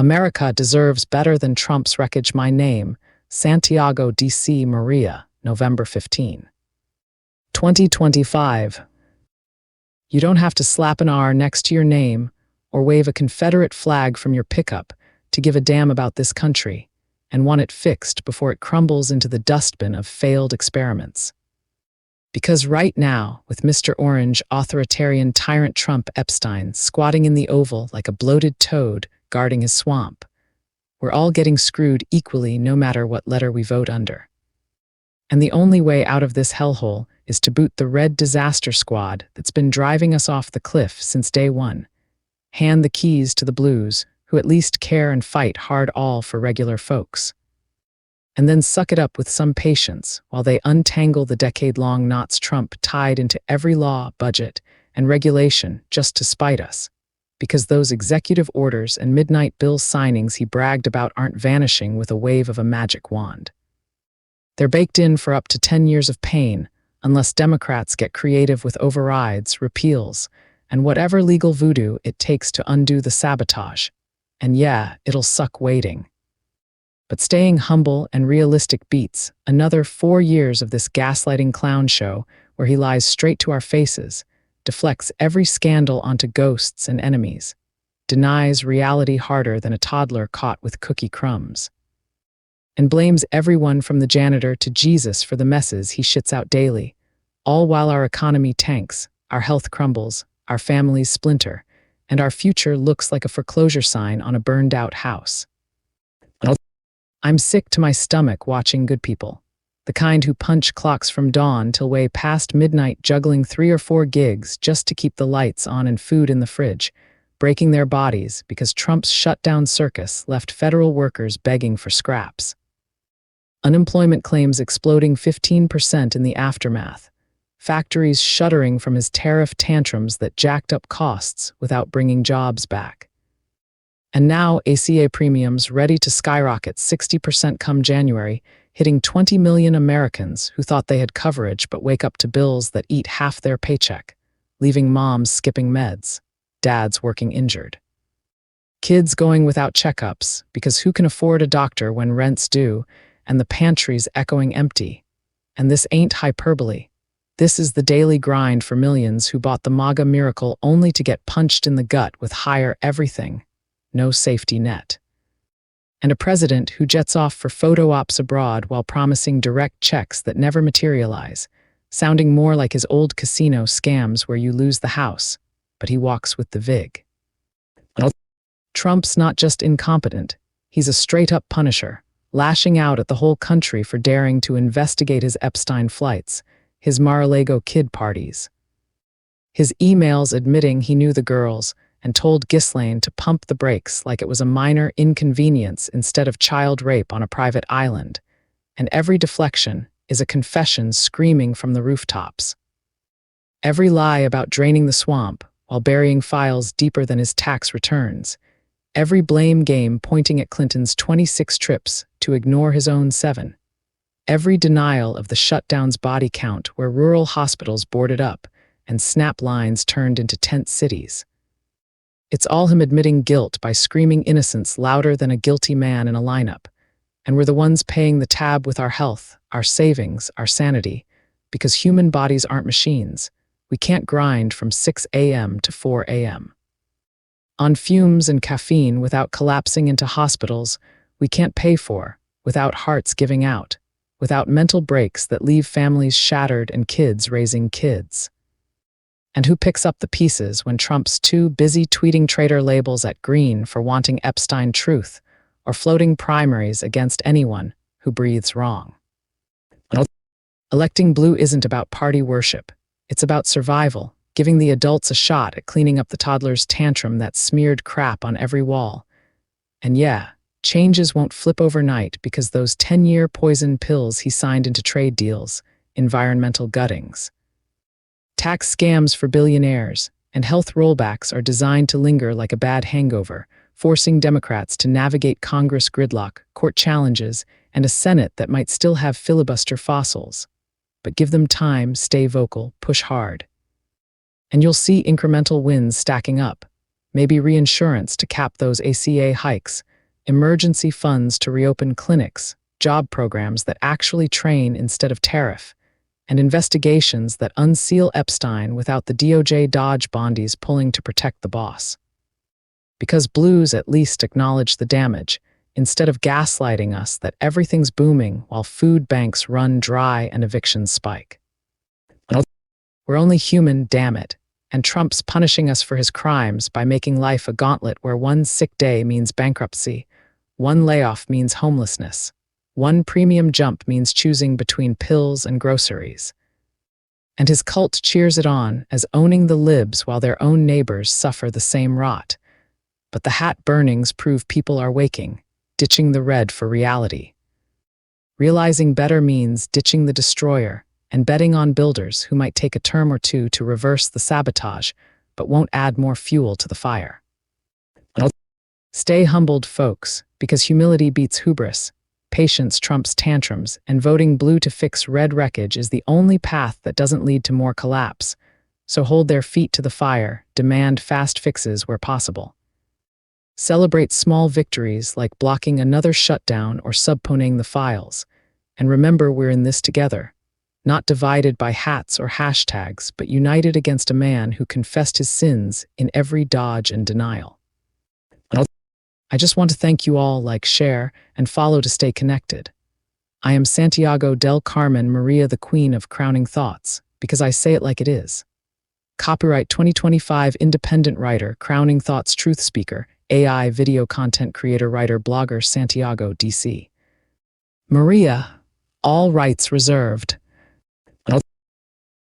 America deserves better than Trump's Wreckage. My name, Santiago D.C. Maria, November 15, 2025. You don't have to slap an R next to your name or wave a Confederate flag from your pickup to give a damn about this country and want it fixed before it crumbles into the dustbin of failed experiments. Because right now, with Mr. Orange, authoritarian tyrant Trump Epstein squatting in the Oval like a bloated toad guarding his swamp, we're all getting screwed equally no matter what letter we vote under. And the only way out of this hellhole is to boot the red disaster squad that's been driving us off the cliff since day one. Hand the keys to the blues, who at least care and fight hard all for regular folks. And then suck it up with some patience while they untangle the decade-long knots Trump tied into every law, budget, and regulation just to spite us. Because those executive orders and midnight bill signings he bragged about aren't vanishing with a wave of a magic wand. They're baked in for up to 10 years of pain, unless Democrats get creative with overrides, repeals, and whatever legal voodoo it takes to undo the sabotage. And yeah, it'll suck waiting. But staying humble and realistic beats another 4 years of this gaslighting clown show where he lies straight to our faces, deflects every scandal onto ghosts and enemies, denies reality harder than a toddler caught with cookie crumbs, and blames everyone from the janitor to Jesus for the messes he shits out daily, all while our economy tanks, our health crumbles, our families splinter, and our future looks like a foreclosure sign on a burned-out house. I'm sick to my stomach watching good people, the kind who punch clocks from dawn till way past midnight juggling 3 or 4 gigs just to keep the lights on and food in the fridge, breaking their bodies because Trump's shutdown circus left federal workers begging for scraps. Unemployment claims exploding 15% in the aftermath, factories shuddering from his tariff tantrums that jacked up costs without bringing jobs back. And now ACA premiums ready to skyrocket 60% come January, hitting 20 million Americans who thought they had coverage but wake up to bills that eat half their paycheck, leaving moms skipping meds, dads working injured, kids going without checkups because who can afford a doctor when rent's due and the pantry's echoing empty. And this ain't hyperbole. This is the daily grind for millions who bought the MAGA miracle only to get punched in the gut with higher everything, no safety net. And a president who jets off for photo ops abroad while promising direct checks that never materialize, sounding more like his old casino scams where you lose the house, but he walks with the vig. Trump's not just incompetent, he's a straight-up punisher, lashing out at the whole country for daring to investigate his Epstein flights, his Mar-a-Lago kid parties, his emails admitting he knew the girls, and told Ghislaine to pump the brakes like it was a minor inconvenience instead of child rape on a private island, and every deflection is a confession screaming from the rooftops. Every lie about draining the swamp while burying files deeper than his tax returns, every blame game pointing at Clinton's 26 trips to ignore his own 7, every denial of the shutdown's body count where rural hospitals boarded up and snap lines turned into tent cities. It's all him admitting guilt by screaming innocence louder than a guilty man in a lineup, and we're the ones paying the tab with our health, our savings, our sanity, because human bodies aren't machines. We can't grind from 6 a.m. to 4 a.m. on fumes and caffeine without collapsing into hospitals we can't pay for, without hearts giving out, without mental breaks that leave families shattered and kids raising kids. And who picks up the pieces when Trump's too busy tweeting traitor labels at Green for wanting Epstein truth or floating primaries against anyone who breathes wrong? Electing blue isn't about party worship. It's about survival, giving the adults a shot at cleaning up the toddler's tantrum that smeared crap on every wall. And yeah, changes won't flip overnight because those 10-year poison pills he signed into trade deals, environmental guttings, tax scams for billionaires, and health rollbacks are designed to linger like a bad hangover, forcing Democrats to navigate Congress gridlock, court challenges, and a Senate that might still have filibuster fossils. But give them time, stay vocal, push hard. And you'll see incremental wins stacking up, maybe reinsurance to cap those ACA hikes, emergency funds to reopen clinics, job programs that actually train instead of tariff, and investigations that unseal Epstein without the DOJ Dodge bondies pulling to protect the boss. Because blues at least acknowledge the damage, instead of gaslighting us that everything's booming while food banks run dry and evictions spike. We're only human, damn it, and Trump's punishing us for his crimes by making life a gauntlet where one sick day means bankruptcy, one layoff means homelessness, one premium jump means choosing between pills and groceries. And his cult cheers it on as owning the libs while their own neighbors suffer the same rot. But the hat burnings prove people are waking, ditching the red for reality. Realizing better means ditching the destroyer and betting on builders who might take a term or two to reverse the sabotage, but won't add more fuel to the fire. Stay humbled, folks, because humility beats hubris, patience trumps tantrums, and voting blue to fix red wreckage is the only path that doesn't lead to more collapse. So hold their feet to the fire, demand fast fixes where possible. Celebrate small victories like blocking another shutdown or subpoenaing the files. And remember, we're in this together. Not divided by hats or hashtags, but united against a man who confessed his sins in every dodge and denial. I just want to thank you all, like, share, and follow to stay connected. I am Santiago del Carmen Maria, the Queen of Crowning Thoughts, because I say it like it is. Copyright 2025 independent writer, Crowning Thoughts truth speaker, AI video content creator, writer, blogger, Santiago, DC. Maria, all rights reserved.